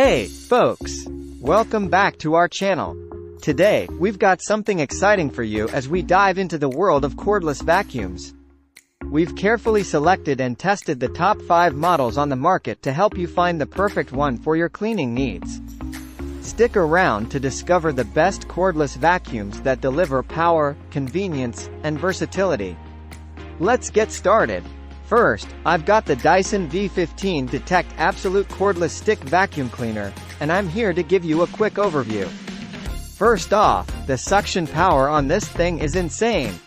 Hey, folks! Welcome back to our channel. Today, we've got something exciting for you as we dive into the world of cordless vacuums. We've carefully selected and tested the top 5 models on the market to help you find the perfect one for your cleaning needs. Stick around to discover the best cordless vacuums that deliver power, convenience, and versatility. Let's get started. First, I've got the Dyson V15 Detect Absolute Cordless Stick Vacuum Cleaner, and I'm here to give you a quick overview. First off, the suction power on this thing is insane.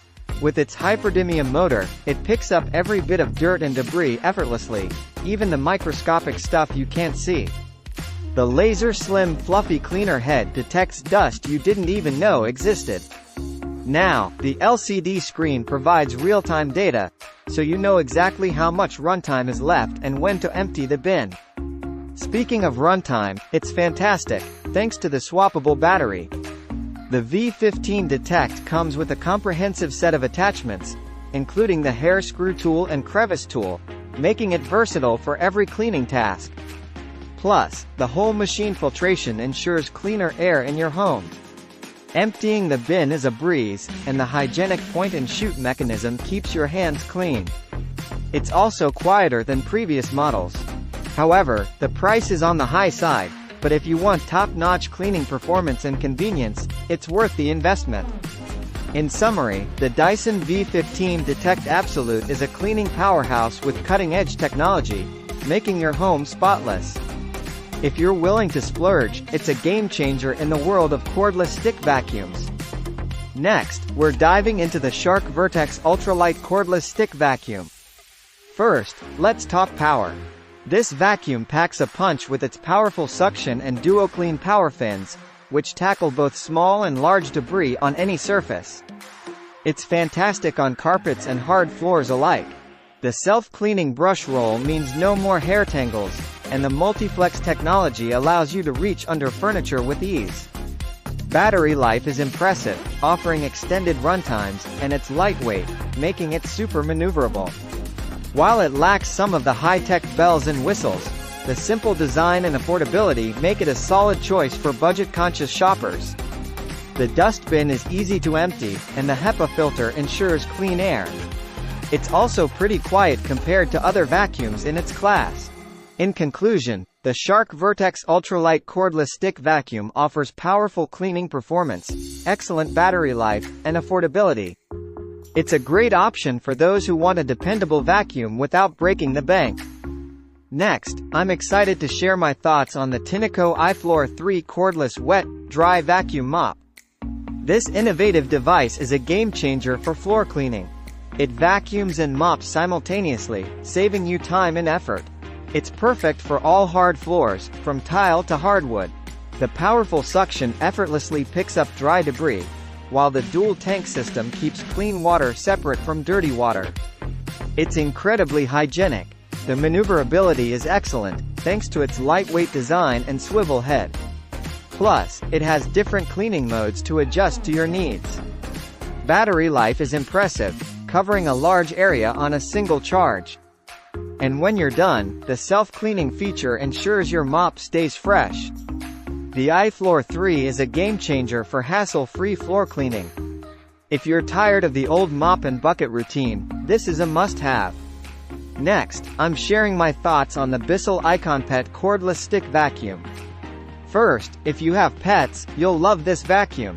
With its hyperdymium motor, it picks up every bit of dirt and debris effortlessly, even the microscopic stuff you can't see. The laser slim fluffy cleaner head detects dust you didn't even know existed. Now, the LCD screen provides real-time data, so you know exactly how much runtime is left and when to empty the bin. Speaking of runtime, it's fantastic, thanks to the swappable battery. The V15 Detect comes with a comprehensive set of attachments, including the hair screw tool and crevice tool, making it versatile for every cleaning task. Plus, the whole machine filtration ensures cleaner air in your home. Emptying the bin is a breeze, and the hygienic point-and-shoot mechanism keeps your hands clean. It's also quieter than previous models. However, the price is on the high side, but if you want top-notch cleaning performance and convenience, it's worth the investment. In summary, the Dyson V15 Detect Absolute is a cleaning powerhouse with cutting-edge technology, making your home spotless. If you're willing to splurge, it's a game-changer in the world of cordless stick vacuums. Next, we're diving into the Shark Vertex Ultralight Cordless Stick Vacuum. First, let's talk power. This vacuum packs a punch with its powerful suction and duo-clean power fins, which tackle both small and large debris on any surface. It's fantastic on carpets and hard floors alike. The self-cleaning brush roll means no more hair tangles, and the multiflex technology allows you to reach under furniture with ease. Battery life is impressive, offering extended runtimes, and it's lightweight, making it super maneuverable. While it lacks some of the high-tech bells and whistles, the simple design and affordability make it a solid choice for budget-conscious shoppers. The dustbin is easy to empty, and the HEPA filter ensures clean air. It's also pretty quiet compared to other vacuums in its class. In conclusion, the Shark Vertex Ultralight Cordless Stick Vacuum offers powerful cleaning performance, excellent battery life, and affordability. It's a great option for those who want a dependable vacuum without breaking the bank. Next, I'm excited to share my thoughts on the Tineco iFLOOR 3 Cordless Wet, Dry Vacuum Mop. This innovative device is a game-changer for floor cleaning. It vacuums and mops simultaneously, saving you time and effort. It's perfect for all hard floors, from tile to hardwood. The powerful suction effortlessly picks up dry debris, while the dual tank system keeps clean water separate from dirty water. It's incredibly hygienic. The maneuverability is excellent, thanks to its lightweight design and swivel head. Plus, it has different cleaning modes to adjust to your needs. Battery life is impressive, covering a large area on a single charge. And when you're done, the self-cleaning feature ensures your mop stays fresh. The iFLOOR 3 is a game-changer for hassle-free floor cleaning. If you're tired of the old mop and bucket routine, this is a must-have. Next, I'm sharing my thoughts on the Bissell Iconpet Cordless Stick Vacuum. First, if you have pets, you'll love this vacuum.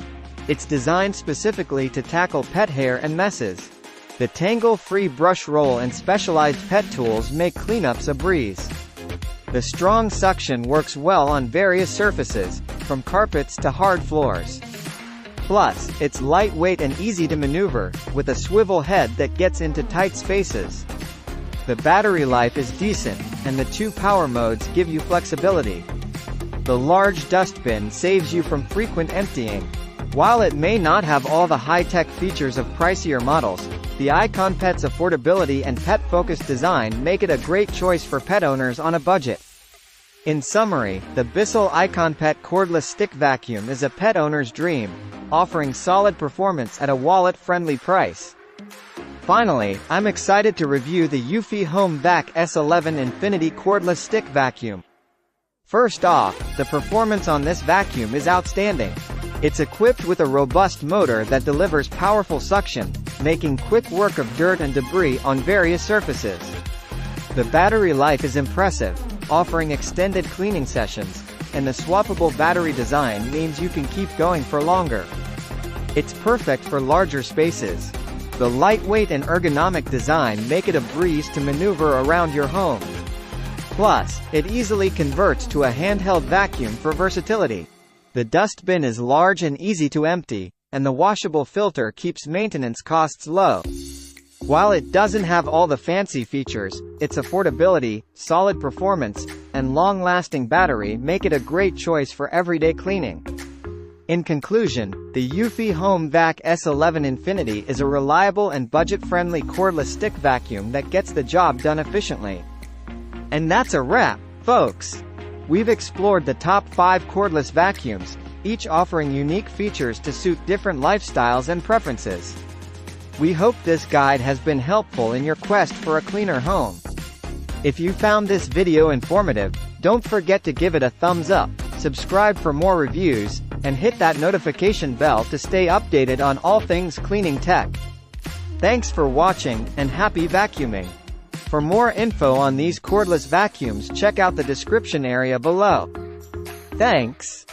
It's designed specifically to tackle pet hair and messes. The tangle-free brush roll and specialized pet tools make cleanups a breeze. The strong suction works well on various surfaces, from carpets to hard floors. Plus, it's lightweight and easy to maneuver, with a swivel head that gets into tight spaces. The battery life is decent, and the 2 power modes give you flexibility. The large dustbin saves you from frequent emptying. While it may not have all the high-tech features of pricier models, the Iconpet's affordability and pet-focused design make it a great choice for pet owners on a budget. In summary, the Bissell Iconpet Cordless Stick Vacuum is a pet owner's dream, offering solid performance at a wallet-friendly price. Finally, I'm excited to review the Eufy HomeVac S11 Infinity Cordless Stick Vacuum. First off, the performance on this vacuum is outstanding. It's equipped with a robust motor that delivers powerful suction, making quick work of dirt and debris on various surfaces. The battery life is impressive, offering extended cleaning sessions, and the swappable battery design means you can keep going for longer. It's perfect for larger spaces. The lightweight and ergonomic design make it a breeze to maneuver around your home. Plus, it easily converts to a handheld vacuum for versatility. The dustbin is large and easy to empty, and the washable filter keeps maintenance costs low. While it doesn't have all the fancy features, its affordability, solid performance, and long-lasting battery make it a great choice for everyday cleaning. In conclusion, the Eufy HomeVac S11 Infinity is a reliable and budget-friendly cordless stick vacuum that gets the job done efficiently. And that's a wrap, folks! We've explored the top 5 cordless vacuums, each offering unique features to suit different lifestyles and preferences. We hope this guide has been helpful in your quest for a cleaner home. If you found this video informative, don't forget to give it a thumbs up, subscribe for more reviews, and hit that notification bell to stay updated on all things cleaning tech. Thanks for watching, and happy vacuuming! For more info on these cordless vacuums, check out the description area below. Thanks!